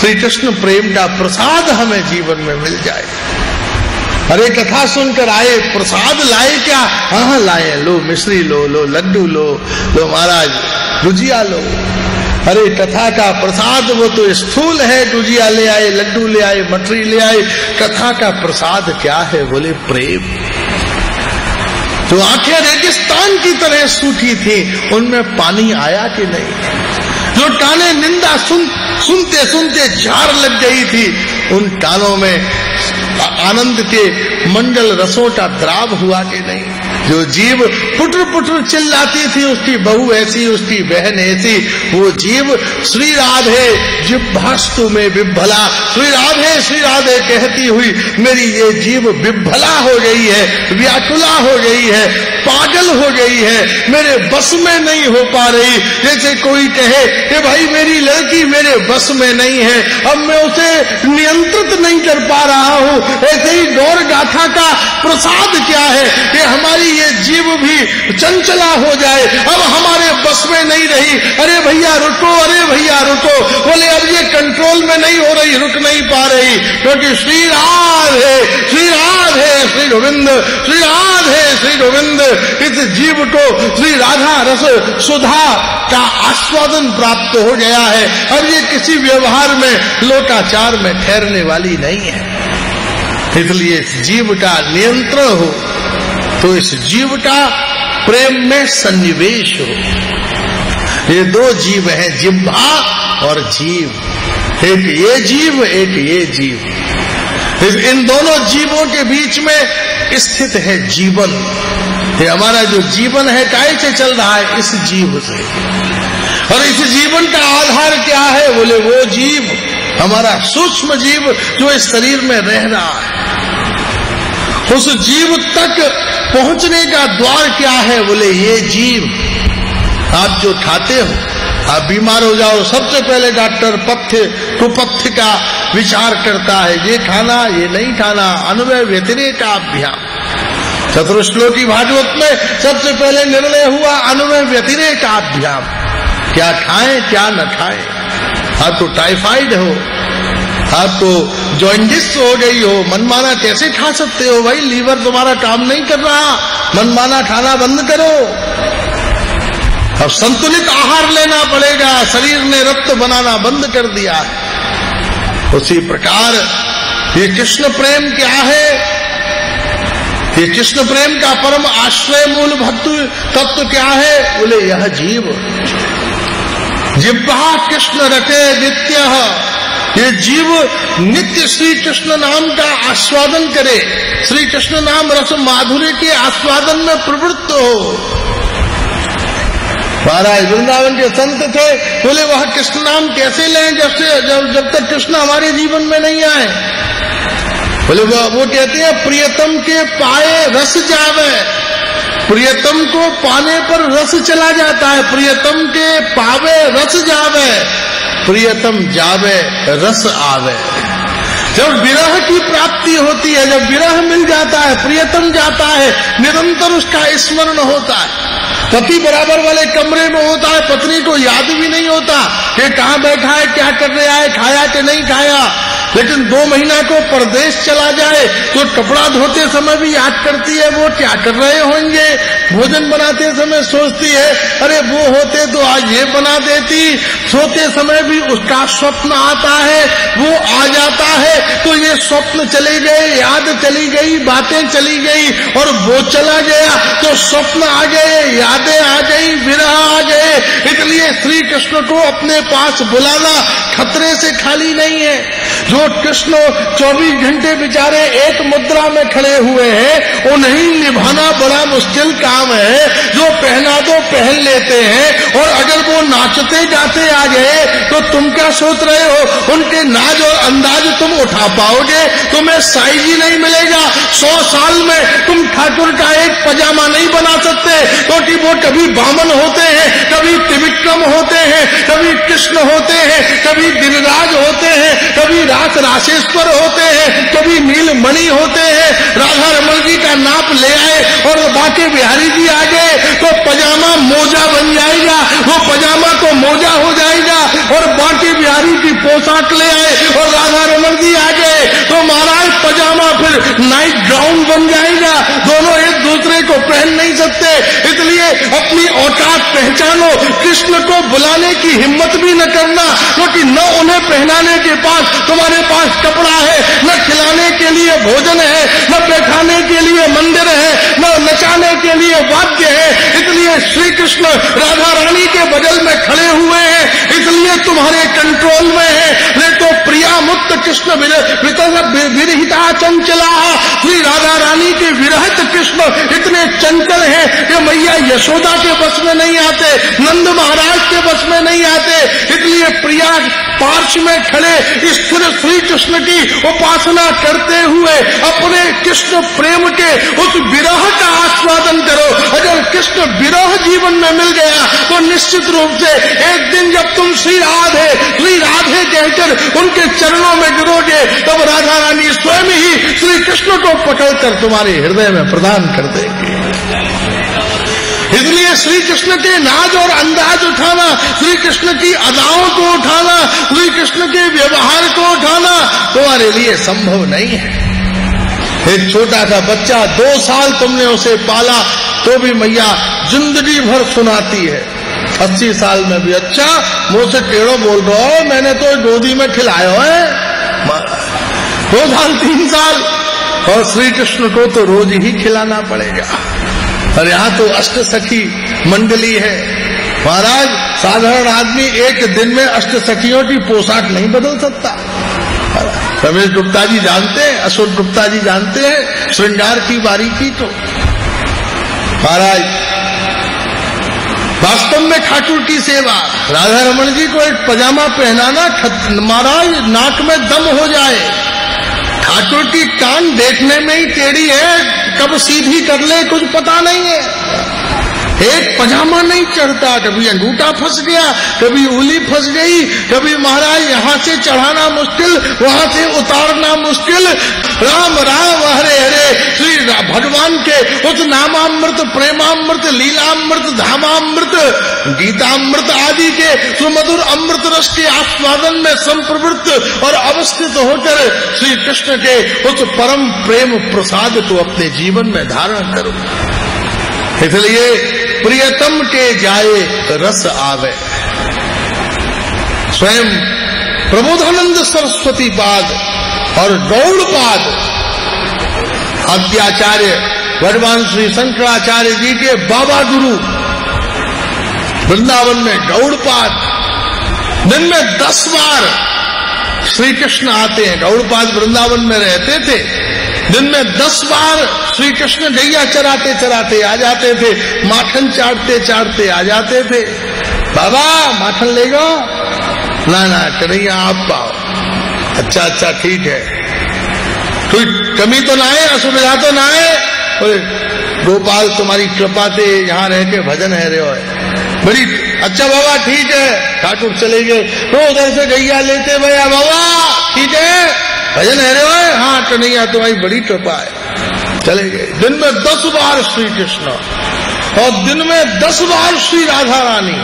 श्री कृष्ण प्रेम का प्रसाद हमें जीवन में मिल जाए। अरे कथा सुनकर आए, प्रसाद लाए क्या? हाँ लाए, लो मिश्री लो, लो लड्डू लो, लो महाराज गुजिया लो। अरे कथा का प्रसाद वो तो स्थूल है, गुजिया ले आए, लड्डू ले आए, मटरी ले आए। कथा का प्रसाद क्या है? बोले प्रेम। तो आंखें रेगिस्तान की तरह सूखी थी, उनमें पानी आया कि नहीं? जो काने निंदा सुनते सुनते झाड़ लग गई थी, उन कानों में आनंद के मंगल रसों का द्राव हुआ कि नहीं? जो जीव पुटर पुटर चिल्लाती थी, उसकी बहू ऐसी, उसकी बहन ऐसी, वो जीव श्री राधे जिह्वास्तु में विभला, श्री राधे कहती हुई मेरी ये जीव विभला हो गई है, व्याकुला हो गई है, पागल हो गई है, मेरे बस में नहीं हो पा रही। जैसे कोई कहे कि भाई मेरी लड़की मेरे बस में नहीं है, अब मैं उसे नियंत्रित नहीं कर पा रहा हूं। ऐसे ही गौर गाथा का प्रसाद क्या है कि हमारी ये जीव भी चंचला हो जाए, अब हमारे बस में नहीं रही। अरे भैया रुको, अरे भैया रुको। बोले अब ये कंट्रोल में नहीं हो रही, रुक नहीं पा रही, क्योंकि श्री राधे श्री राधे श्री गोविंद, श्री राधे श्री गोविंद। इस जीव को श्री राधा रस सुधा का आस्वादन प्राप्त हो गया है। अब ये किसी व्यवहार में लोकाचार में ठहरने वाली नहीं है। इसलिए इस जीव का नियंत्रण हो, तो इस जीव का प्रेम में सन्निवेश हो। ये दो जीव हैं, जिह्वा और जीव। एक ये जीव, एक ये जीव। इन दोनों जीवों के बीच में स्थित है जीवन। ये हमारा जो जीवन है काहे से चल रहा है? इस जीव से। और इस जीवन का आधार क्या है? बोले वो जीव, हमारा सूक्ष्म जीव जो इस शरीर में रह रहा है। उस जीव तक पहुंचने का द्वार क्या है? बोले ये जीव। आप जो खाते हो, आप बीमार हो जाओ, सबसे पहले डॉक्टर पथ्य कुपथ्य का विचार करता है, ये खाना ये नहीं खाना, अन्वय व्यतिरेक अभ्याम। चतुश्लोकी भागवत में सबसे पहले निर्णय हुआ अन्वय व्यतिरेक अभ्याम, क्या खाएं क्या न खाएं। आप तो टाइफाइड हो, आप तो जॉइंटिस हो गई हो, मनमाना कैसे खा सकते हो? भाई लीवर तुम्हारा काम नहीं कर रहा, मनमाना खाना बंद करो। अब संतुलित आहार लेना पड़ेगा, शरीर ने रक्त बनाना बंद कर दिया है। उसी प्रकार ये कृष्ण प्रेम क्या है? ये कृष्ण प्रेम का परम आश्रय मूल भक्ति तत्व क्या है? बोले यह जीव। जिह्वा कृष्ण रटे नित्य, ये जीव नित्य श्री कृष्ण नाम का आस्वादन करे, श्री कृष्ण नाम रस माधुर्य के आस्वादन में प्रवृत्त हो। महाराज वृंदावन के संत थे, बोले वह कृष्ण नाम कैसे लें जब तक कृष्ण हमारे जीवन में नहीं आए। बोले वो कहते हैं प्रियतम के पाए रस जावे, प्रियतम को पाने पर रस चला जाता है। प्रियतम के पावे रस जावे, प्रियतम जावे रस आवे। जब विरह की प्राप्ति होती है, जब विरह मिल जाता है, प्रियतम जाता है, निरंतर उसका स्मरण होता है। पति बराबर वाले कमरे में होता है, पत्नी को याद भी नहीं होता कि कहाँ बैठा है, क्या कर रहा है, खाया कि नहीं खाया। लेकिन 2 महीना को परदेश चला जाए तो कपड़ा धोते समय भी याद करती है वो क्या कर रहे होंगे। भोजन बनाते समय सोचती है अरे वो होते तो आज ये बना देती। सोते समय भी उसका स्वप्न आता है, वो आ जाता है तो ये स्वप्न चले गए, याद चली गई, बातें चली गई और वो चला गया तो स्वप्न आ गए, यादें आ गई, विरह आ गए। इसलिए श्री कृष्ण को अपने पास बुलाना खतरे से खाली नहीं है। जो कृष्ण 24 घंटे बेचारे एक मुद्रा में खड़े हुए हैं, उन्हें निभाना बड़ा मुश्किल काम है। जो पहना दो पहन लेते हैं और अगर वो नाचते गाते आ गए तो तुम क्या सोच रहे हो उनके नाच और अंदाज तुम उठा पाओगे? तुम्हें साइज ही नहीं मिलेगा। 100 साल में तुम ठाकुर का एक पजामा नहीं बना सकते, क्योंकि वो कभी वामन होते हैं, कभी त्रिविक्रम होते हैं, कभी कृष्ण होते हैं, कभी गिरिराज होते हैं, कभी रास राशेश्वर होते हैं, कभी नीलमणि होते हैं। राधा रमन जी का नाप ले आए और बाके बिहारी जी आ गए तो पजामा मोजा बन जाएगा, वो पजामा को मोजा हो जाएगा और बाके पोशाक ले आए और राधा रमण जी आ गए तो महाराज पजामा फिर नाइट गाउन बन जाएगा, दोनों एक दूसरे को पहन नहीं सकते। इसलिए अपनी औकात पहचानो, कृष्ण को बुलाने की हिम्मत भी न करना, क्योंकि न उन्हें पहनाने के पास तुम्हारे पास कपड़ा है, न खिलाने के लिए भोजन है, न बैठाने के लिए मंदिर है, न नचाने के लिए वाद्य है। इसलिए श्री कृष्ण राधा रानी के बगल में खड़े हुए हैं, इसलिए तुम्हारे कंट्रोल में है। नहीं तो प्रिया मुक्त कृष्ण विरहिता चंचला, श्री राधा रानी के विरहित कृष्ण इतने चंचल हैं कि मैया यशोदा के बस में नहीं आते, नंद महाराज के बस में नहीं आते। इसलिए प्रिया पार्श्व में खड़े स्थिर श्री कृष्ण की उपासना करते हुए अपने कृष्ण प्रेम के उस विरह का आस्वादन करो। अगर कृष्ण विरह जीवन में मिल गया तो निश्चित रूप से एक दिन जब तुम श्री राधे कहकर उनके चरणों में गिरोगे तब राधा रानी स्वयं ही श्री कृष्ण को पकड़कर तुम्हारे हृदय में प्रदान कर देंगे। इसलिए श्री कृष्ण के नाज और अंदाज उठाना, श्री कृष्ण की अदाओं को उठाना, श्री कृष्ण के व्यवहार को उठाना तुम्हारे लिए संभव नहीं है। एक छोटा सा बच्चा 2 साल तुमने उसे पाला तो भी मैया जिंदगी भर सुनाती है। 80 साल में भी अच्छा मुंह से टेढ़ो बोल रहा हो, मैंने तो गोदी में खिलाया है 2 साल 3 साल, और श्री कृष्ण को तो रोज ही खिलाना पड़ेगा। और यहाँ तो अष्ट सखी मंडली है महाराज, साधारण आदमी एक दिन में अष्ट सखियों की पोशाक नहीं बदल सकता। रमेश गुप्ता जी जानते हैं, अशोक गुप्ता जी जानते हैं श्रृंगार की बारीकी को। महाराज वास्तव में ठाकुर की सेवा, राधा रमण जी को एक पजामा पहनाना महाराज नाक में दम हो जाए। ठाकुर की कान देखने में ही टेढ़ी है, कब सीधी कर ले कुछ पता नहीं है। एक पजामा नहीं चढ़ता, कभी अंगूठा फंस गया, कभी उंगली फंस गई, कभी महाराज यहाँ से चढ़ाना मुश्किल, वहां से उतारना मुश्किल। राम राम हरे हरे, श्री भगवान के उस नामामृत, प्रेमामृत, लीलामृत, धामामृत, गीतामृत आदि के सुमधुर अमृत रस के आस्वादन में संप्रवृत्त और अवस्थित होकर श्री कृष्ण के उस परम प्रेम प्रसाद को अपने जीवन में धारण करो। इसलिए प्रियतम के जाए रस आवे। स्वयं प्रबोधानंद सरस्वती पाद और गौड़पाद आद्याचार्य भगवान श्री शंकराचार्य जी के बाबा गुरु वृंदावन में गौड़पाद दिन में 10 बार श्री कृष्ण आते हैं। गौड़पाद वृंदावन में रहते थे, दिन में 10 बार श्री कृष्ण गैया चराते चराते आ जाते थे, माखन चाटते चाटते आ जाते थे। बाबा माखन लेगा? ना कन्हैया आप पाओ। अच्छा ठीक है, कोई कमी तो ना है, असुविधा तो ना है? बोले गोपाल तुम्हारी कृपा से यहाँ रह के भजन है रहे हो बड़ी। अच्छा बाबा ठीक है, ठाकुर चले गए तो उधर से गैया लेते भैया बाबा ठीक है भजन है रहे हो? हाँ कन्हैया तुम्हारी बड़ी कृपा है, चले गए। दिन में 10 बार श्री कृष्ण और दिन में 10 बार श्री राधा रानी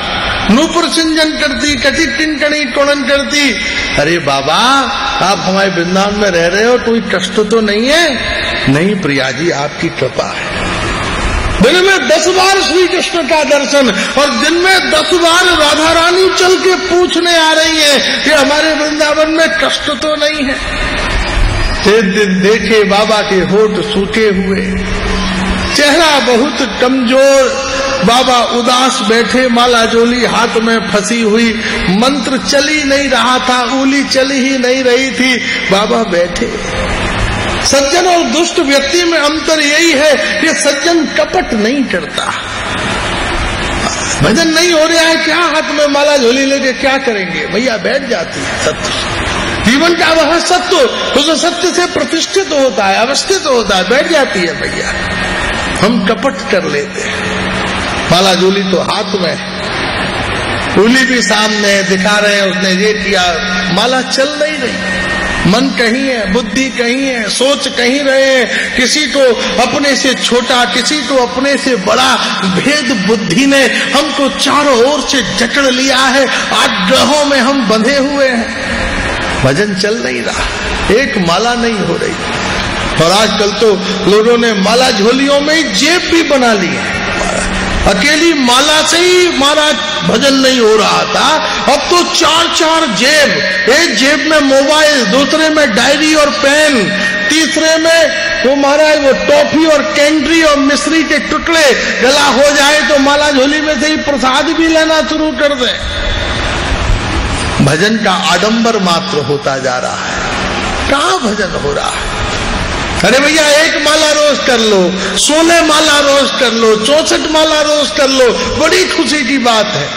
नूपुर सिंजन करती, कटी टिंकणी टोणन करती। अरे बाबा आप हमारे वृंदावन में रह रहे हो, कोई कष्ट तो नहीं है? नहीं प्रिया जी आपकी कृपा है। दिन में 10 बार श्री कृष्ण का दर्शन और दिन में 10 बार राधा रानी चल के पूछने आ रही है कि हमारे वृंदावन में कष्ट तो नहीं है। एक दिन देखे बाबा के होठ सूखे हुए, चेहरा बहुत कमजोर, बाबा उदास बैठे, माला जोली हाथ में फंसी हुई, मंत्र चल ही नहीं रहा था, उंगली चल ही नहीं रही थी, बाबा बैठे। सज्जन और दुष्ट व्यक्ति में अंतर यही है कि सज्जन कपट नहीं करता। भजन नहीं हो रहा है, क्या हाथ में माला झोली लेके क्या करेंगे? भैया बैठ जाती है। सत्य जीवन का वह सत्य उस सत्य से प्रतिष्ठित होता है, अवस्थित होता है, बैठ जाती है भैया। हम कपट कर लेते हैं। माला झोली तो हाथ में है, उंगली भी सामने है, दिखा रहे हैं उसने ये किया, माला चल नहीं रही। मन कहीं है, बुद्धि कहीं है, सोच कहीं रहे, किसी को अपने से छोटा, किसी को अपने से बड़ा, भेद बुद्धि ने हमको चारों ओर से जकड़ लिया है, आग्रहों में हम बंधे हुए हैं। भजन चल नहीं रहा, एक माला नहीं हो रही। और आजकल तो लोगों ने माला झोलियों में ही जेब भी बना ली है। अकेली माला से ही महाराज भजन नहीं हो रहा था, अब तो 4-4 जेब, एक जेब में मोबाइल, दूसरे में डायरी और पेन, तीसरे में वो महाराज वो टॉफी और कैंडी और मिश्री के टुकड़े, गला हो जाए तो माला झोली में से ही प्रसाद भी लेना शुरू कर दे। भजन का आडंबर मात्र होता जा रहा है, कहां भजन हो रहा है? अरे भैया, एक माला रोज कर लो, 16 माला रोज कर लो, 64 माला रोज कर लो, बड़ी खुशी की बात है,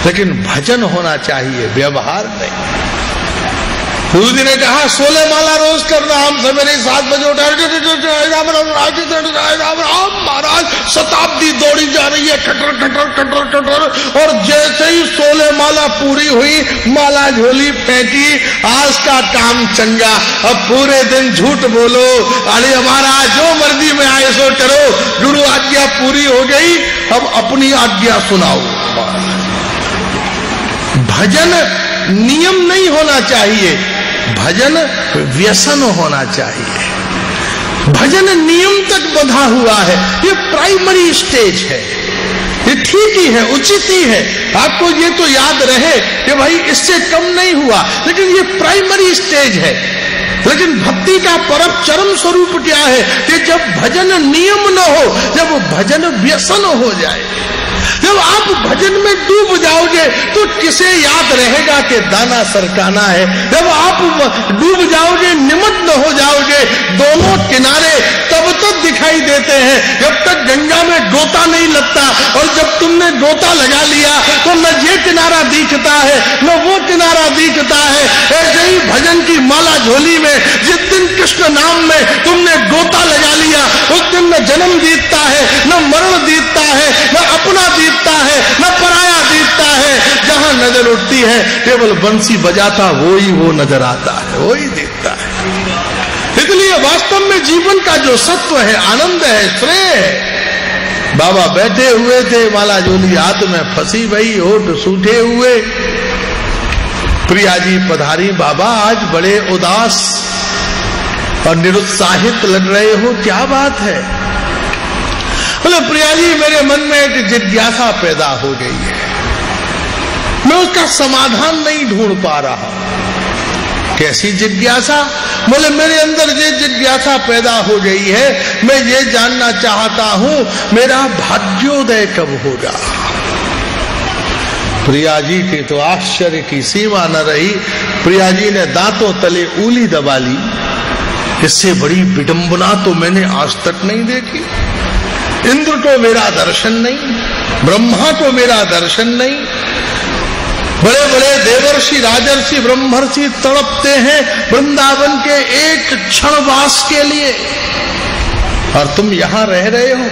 लेकिन भजन होना चाहिए, व्यवहार नहीं। गुरु जी ने कहा 16 माला रोज करना, हम सवेरे 7 बजे उठा, महाराज शताब्दी दौड़ी जा रही है, खटर खटर खटर खटर, और जैसे ही 16 माला पूरी हुई, माला झोली फेंकी, आज का काम चंगा, अब पूरे दिन झूठ बोलो, अरे हमारा जो मर्जी में आए सो करो, गुरु आज्ञा पूरी हो गई, अब अपनी आज्ञा सुनाओ। भजन नियम नहीं होना चाहिए, भजन व्यसन होना चाहिए। भजन नियम तक बंधा हुआ है, ये प्राइमरी स्टेज है, ये ठीक ही है, उचित ही है, आपको ये तो याद रहे कि भाई इससे कम नहीं हुआ, लेकिन ये प्राइमरी स्टेज है। लेकिन भक्ति का परम चरम स्वरूप क्या है कि जब भजन नियम न हो, जब भजन व्यसन हो जाए, जब आप भजन में डूब जाओगे तो किसे याद रहेगा कि दाना सरकाना है? जब आप डूब जाओगे, निमग्न हो जाओगे, दोनों किनारे तब तक दिखाई देते हैं जब तक गंगा में गोता नहीं लगता, और जब तुमने गोता लगा लिया तो न ये किनारा दिखता है न वो किनारा दिखता है। ऐसे ही भजन की माला झोली में जिस दिन कृष्ण नाम में तुमने गोता लगा लिया, उस दिन न जन्म दिखता है, न मरण दिखता है, न अपना दिखता है, न पराया दिखता है। जहां नजर उठती है केवल बंसी बजाता वो नजर आता है, वो ही दिखता है। इसलिए वास्तव में जीवन का जो सत्व है, आनंद है, श्रेय है। बाबा बैठे हुए थे, माला झोली हाथ में फंसी भई, होठ सूखे हुए। प्रिया जी पधारी, बाबा आज बड़े उदास और निरुत्साहित लग रहे हो, क्या बात है? बोले प्रिया जी, मेरे मन में एक जिज्ञासा पैदा हो गई है, मैं उसका समाधान नहीं ढूंढ पा रहा। कैसी जिज्ञासा? बोले मेरे अंदर ये जिज्ञासा पैदा हो गई है, मैं ये जानना चाहता हूं मेरा भाग्योदय कब होगा। प्रिया जी के तो आश्चर्य की सीमा न रही। प्रिया जी ने दांतों तले उंगली दबा ली, इससे बड़ी विडंबना तो मैंने आज तक नहीं देखी। इंद्र को मेरा दर्शन नहीं, ब्रह्मा को मेरा दर्शन नहीं, बड़े बड़े देवर्षि राजर्षि ब्रह्मर्षि तड़पते हैं वृंदावन के एक क्षण वास के लिए, और तुम यहां रह रहे हो।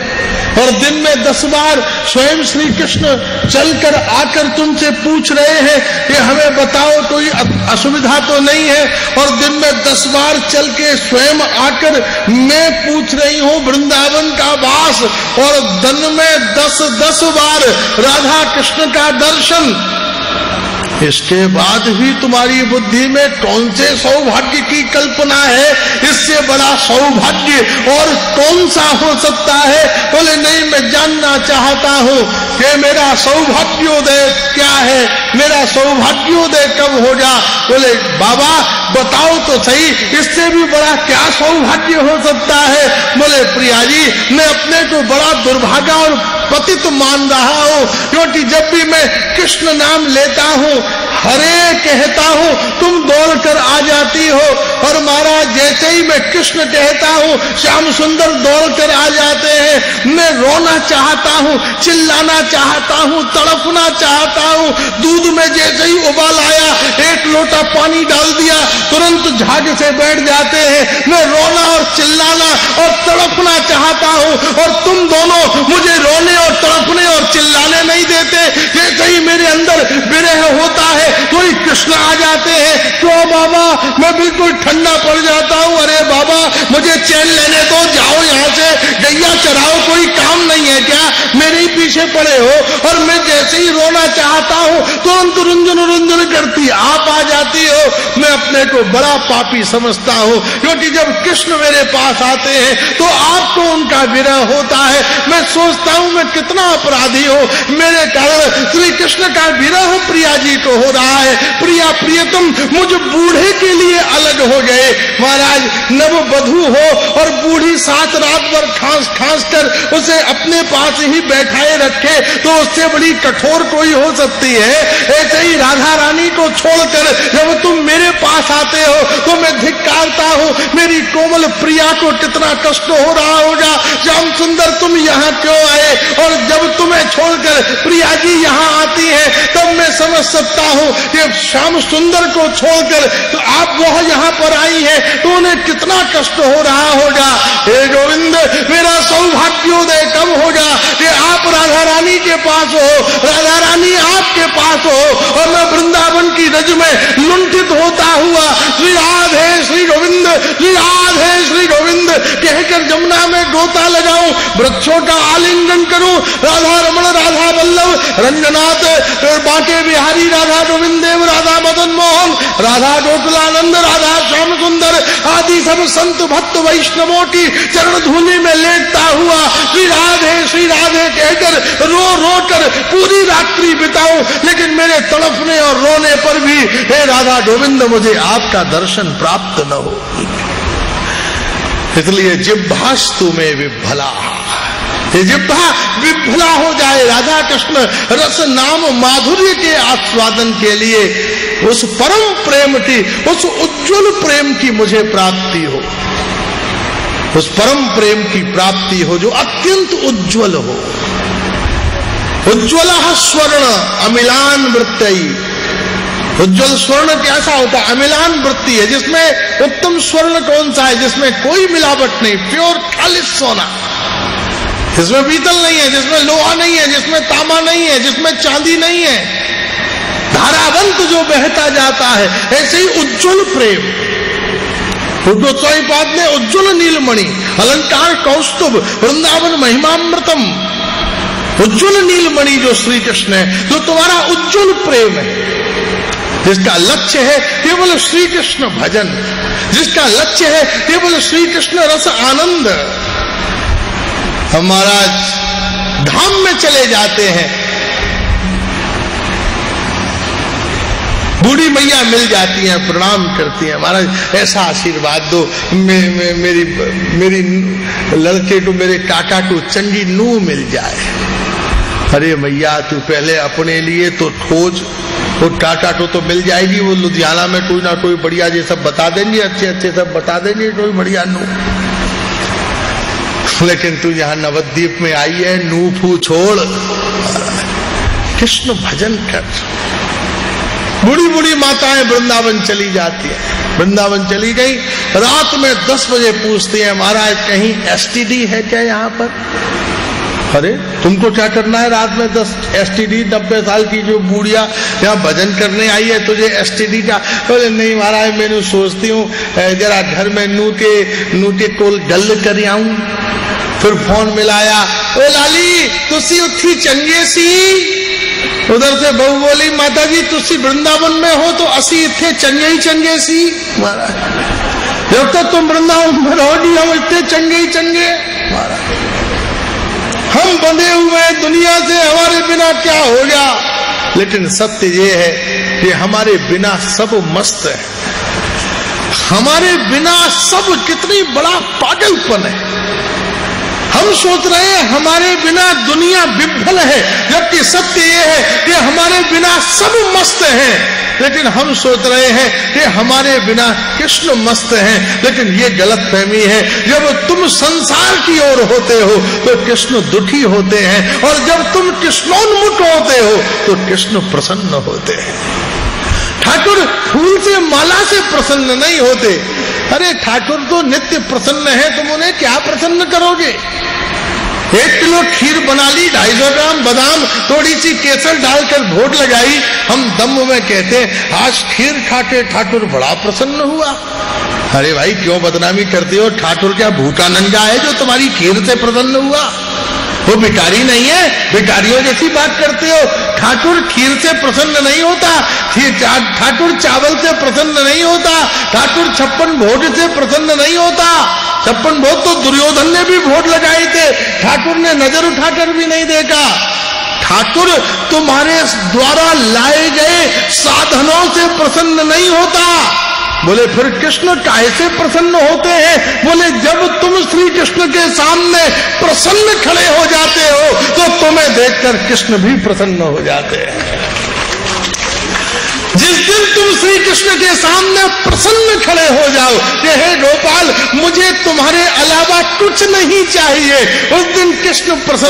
और दिन में 10 बार स्वयं श्री कृष्ण चलकर आकर तुमसे पूछ रहे हैं कि हमें बताओ कोई असुविधा तो नहीं है, और दिन में 10 बार चल के स्वयं आकर मैं पूछ रही हूं वृंदावन का वास, और दिन में 10 बार राधा कृष्ण का दर्शन। इसके बाद भी तुम्हारी बुद्धि में कौन से सौभाग्य की कल्पना है? इससे बड़ा सौभाग्य और कौन सा हो सकता है? बोले नहीं, मैं जानना चाहता हूं कि मेरा सौभाग्योदय क्या है, मेरा सौभाग्योदय कब होगा। बोले बाबा बताओ तो सही, इससे भी बड़ा क्या सौभाग्य हो सकता है? बोले प्रिया जी, मैं अपने को बड़ा दुर्भागा और पतित मान रहा हूं, क्योंकि जब भी मैं कृष्ण नाम लेता हूं, हरे कहता हूं, तुम दौड़ कर आ जाती हो, और महाराज जैसे ही मैं कृष्ण कहता हूं, श्याम सुंदर दौड़ कर आ जाते हैं। मैं रोना चाहता हूं, चिल्लाना चाहता हूं, तड़पना चाहता हूं, दूध में जैसे ही उबाल आया, 1 लोटा पानी डाल दिया, तुरंत झाग से बैठ जाते हैं। मैं रोना और चिल्लाना और तड़पना चाहता हूं, और तुम दोनों मुझे रोने और तड़पने और चिल्लाने नहीं देते। जैसे ही मेरे अंदर विरह होता है, कोई कृष्ण आ जाते हैं, क्यों बाबा? मैं बिल्कुल ठंडा पड़ जाता हूं। अरे बाबा मुझे चैन लेने दो, जाओ यहाँ से, गैया चराओ, कोई काम नहीं है क्या? मेरे ही पीछे पड़े हो। और मैं जैसे ही रोना चाहता हूं, तुरंत रुंझुन रुंझुन करती आप आ जाती हो। मैं अपने को बड़ा पापी समझता हूं, क्योंकि जब कृष्ण मेरे पास आते हैं तो आपको उनका विरह होता है। मैं सोचता हूं मैं कितना अपराधी हूं, मेरे कारण श्री कृष्ण का विरह प्रिया जी को हो रहा है। प्रिया प्रियतम मुझ बूढ़े के लिए अलग हो गए। महाराज नव वधू हो और बूढ़ी साथ रात भर खांस खांस कर उसे अपने पास ही बैठाए रखे तो उससे बड़ी कठोर कोई हो सकती है। ऐसे ही राधा रानी को छोड़कर जब तुम मेरे पास आते हो तो मैं धिक्कारता हूं, मेरी कोमल प्रिया को कितना कष्ट हो रहा होगा। श्याम सुंदर तुम यहाँ क्यों आए? और जब तुम्हें छोड़कर प्रिया जी यहाँ आती है तब मैं समझ सकता हूं कि श्याम सुंदर को छोड़कर तो आप वह यहाँ पर आई है तो उन्हें कितना कष्ट हो रहा होगा। हे गोविंद, मेरा सौभाग्योदय कब होगा कि आप राधा रानी के पास हो, राधा रानी आपके पास हो और मैं वृंदावन की रज में लुंठित होता हुआ श्री राधे श्री गोविंद, श्री राधे श्री गोविंद कहकर जमुना में गोता लगाऊं, वृक्षों का आलिंगन करूं। राधा रमण, राधा वल्लभ, रंगनाथ, बांके बिहारी, राधा गोविंद देव, राधा मदन मोहन, राधा गोकुलानंद, राधा श्याम सुंदर आदि सब संत भक्त वैष्णवों की चरण धूलि में लेटता हुआ श्री राधे कहकर रो रो कर पूरी रात्रि बिताऊं, लेकिन मेरे तड़पने और रोने पर भी हे राधा गोविंद मुझे आपका दर्शन प्राप्त न हो। इसलिए जिह्वास्तु में विभला, ये जिह्वा विभला हो जाए। राधा कृष्ण रस नाम माधुर्य के आस्वादन के लिए उस परम प्रेम की, उस उज्जवल प्रेम की मुझे प्राप्ति हो, उस परम प्रेम की प्राप्ति हो जो अत्यंत उज्जवल हो। उज्ज्वल स्वर्ण अमिलान वृत्तई, उज्ज्वल स्वर्ण कैसा होता है? अमिलान वृत्ति है, जिसमें उत्तम स्वर्ण कौन सा है? जिसमें कोई मिलावट नहीं, प्योर खालिश सोना, जिसमें पीतल नहीं है, जिसमें लोहा नहीं है, जिसमें तांबा नहीं है, जिसमें चांदी नहीं है, धारावंत जो बहता जाता है। ऐसे ही उज्ज्वल प्रेम, गोस्वामीपाद ने उज्ज्वल नीलमणि, अलंकार कौस्तुभ, वृंदावन महिमामृतम, उज्ज्वल नीलमणि जो श्री कृष्ण है, जो तुम्हारा उज्ज्वल प्रेम है, जिसका लक्ष्य है केवल श्री कृष्ण भजन, जिसका लक्ष्य है केवल श्री कृष्ण रस आनंद। हम महाराज धाम में चले जाते हैं, बूढ़ी मैया मिल जाती हैं, प्रणाम करती हैं, महाराज ऐसा आशीर्वाद दो, मेरी लड़के को, मेरे काका को चंगी नूह मिल जाए। अरे मैया तू पहले अपने लिए तो खोज, वो काका को तो मिल जाएगी, वो लुधियाना में कोई ना कोई बढ़िया जी सब बता देंगे, अच्छे अच्छे सब बता देंगे, कोई बढ़िया नूह। लेकिन तू यहाँ नवद्वीप में आई है, नूह फू छोड़, कृष्ण भजन कर। बूढ़ी बूढ़ी माताएं वृंदावन चली जाती है, वृंदावन चली गई, रात में 10 बजे पूछती है महाराज कहीं एसटीडी है क्या यहाँ पर? अरे तुमको क्या करना है रात में 10 एसटीडी, 90 साल की जो बूढ़िया यहाँ भजन करने आई है, तुझे एसटीडी का? बोले नहीं महाराज, मैंने सोचती हूँ जरा घर में नू के कोल गल कर आऊं। फिर फोन मिलाया, ओ लाली तुसी उठी चंगे सी। उधर से बहू बोली माता जी तुसी वृंदावन में हो तो असी इतने चंगे ही चंगे सी। महाराज जब तक तुम वृंदावन में रहोगी हम इतने चंगे ही चंगे। महाराज हम बंधे हुए हैं दुनिया से, हमारे बिना क्या होगा? लेकिन सत्य ये है कि हमारे बिना सब मस्त है, हमारे बिना सब कितनी बड़ा पागलपन है। हम सोच रहे हैं हमारे बिना दुनिया विफल है, जबकि सत्य ये है कि हमारे बिना सब मस्त हैं। लेकिन हम सोच रहे हैं कि हमारे बिना कृष्ण मस्त हैं, लेकिन ये गलत फहमी है। जब तुम संसार की ओर होते हो तो कृष्ण दुखी होते हैं, और जब तुम कृष्णोन्मुख होते हो तो कृष्ण प्रसन्न होते हैं। ठाकुर फूल से माला से प्रसन्न नहीं होते। अरे ठाकुर तो नित्य प्रसन्न है, तुम उन्हें क्या प्रसन्न करोगे? 1 किलो खीर बना ली, 250 ग्राम बादाम, थोड़ी सी केसर डालकर भोग लगाई, हम दम में कहते हैं आज खीर खा के ठाकुर बड़ा प्रसन्न हुआ। अरे भाई क्यों बदनामी करते हो? ठाकुर क्या भूखा नंगा है जो तुम्हारी खीर से प्रसन्न हुआ? वो भिखारी नहीं है, भिखारियों जैसी बात करते हो। ठाकुर खीर से प्रसन्न नहीं होता, ठाकुर चावल से प्रसन्न नहीं होता, ठाकुर 56 भोज से प्रसन्न नहीं होता। 56 भोज तो दुर्योधन ने भी भोज लगाए थे, ठाकुर ने नजर उठाकर भी नहीं देखा। ठाकुर तुम्हारे द्वारा लाए गए साधनों से प्रसन्न नहीं होता। बोले फिर कृष्ण काहे से प्रसन्न होते हैं? बोले जब तुम श्री कृष्ण के सामने प्रसन्न खड़े हो जाते हो तो तुम्हें देखकर कृष्ण भी प्रसन्न हो जाते हैं। जिस दिन तुम श्री कृष्ण के सामने प्रसन्न खड़े हो जाओ कि हे गोपाल मुझे तुम्हारे अलावा कुछ नहीं चाहिए, उस दिन कृष्ण प्रसन्न